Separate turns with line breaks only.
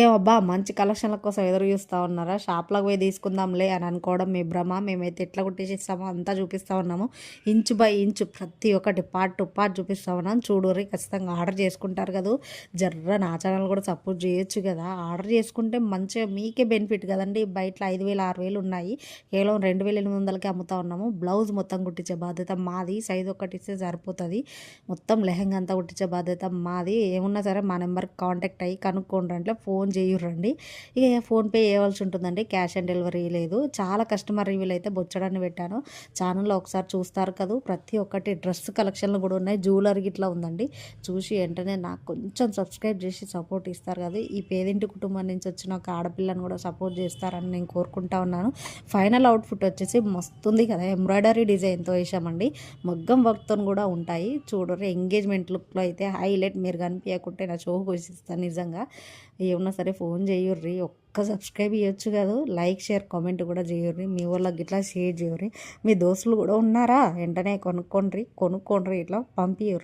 అబ్బా మంచి కలెక్షన్ల కోసం ఎదురు చూస్తా ఉన్నారా? షాప్‌లోకి పోయి తీసుకుందాంలే అని అనుకోవడం మీ భ్రమ. మేమైతే ఎట్లా కుట్టించిస్తామో అంతా చూపిస్తా ఉన్నాము. ఇంచ్ బై ఇంచ్ ప్రతి ఒక్కటి పార్ట్ టు పార్ట్ చూపిస్తా ఉన్నాను. చూడుర్రి ఖచ్చితంగా ఆర్డర్ చేసుకుంటారు కదూ! జర్ర నా ఛానల్ కూడా సపోర్ట్ చేయొచ్చు కదా! ఆర్డర్ చేసుకుంటే మంచిగా మీకే బెనిఫిట్ కదండీ! బయట 5,000, 6,000 ఉన్నాయి. కేవలం 2,800కే అమ్ముతా ఉన్నాము. బ్లౌజ్ మొత్తం కుట్టించే బాధ్యత మాది. సైజ్ ఒక్కటి ఇస్తే సరిపోతది. మొత్తం లెహంగా అంతా కుట్టించే బాధ్యత మాది. ఏమున్నా సరే మా నెంబర్‌కి కాంటాక్ట్ అయ్యి కనుక్కోండి అంటే ఫోన్ చేయుర్రండి. ఇక ఫోన్‌పే చేయవలసి ఉంటుందండి. క్యాష్ ఆన్ డెలివరీ లేదు. చాలా కస్టమర్ రివ్యూలు అయితే బొచ్చడన్ని పెట్టాను. ఛానల్‌లో ఒకసారి చూస్తారు కదూ! ప్రతి ఒక్కటి డ్రెస్ కలెక్షన్‌లు కూడా ఉన్నాయి. జ్యువెలరీ గిట్లా ఉందండి. చూసి వెంటనే నాకు కొంచెం సబ్స్క్రైబ్ చేసి సపోర్ట్ ఇస్తారు కదా! ఈ పేదింటి కుటుంబం నుంచి వచ్చిన ఒక ఆడపిల్లని కూడా సపోర్ట్ చేస్తారని నేను కోరుకుంటా ఉన్నాను. ఫైనల్ అవుట్‌ఫిట్ వచ్చేసి మస్తుంది కదా! ఎంబ్రాయిడరీ డిజైన్‌తో వేసామండి. మగ్గం వర్క్‌తో కూడా ఉంటాయి. చూడుర్రి ఎంగేజ్‌మెంట్ లుక్‌లో అయితే హైలైట్. మీరు కనిపియకుంటే నా చెవు కోసిస్తాను నిజంగా. ఏమన్నా సరే ఫోన్ చేయుర్రి. ఒక్క సబ్స్క్రైబ్ ఇవ్వచ్చు కాదు. లైక్, షేర్, కామెంట్ కూడా చేయుర్రి. మీ వాళ్ళకి ఇట్లా షేర్ చేయుర్రి. మీ దోస్తులు కూడా ఉన్నారా? వెంటనే కొనుక్కోండ్రి ఇట్లా పంపియుర్రి.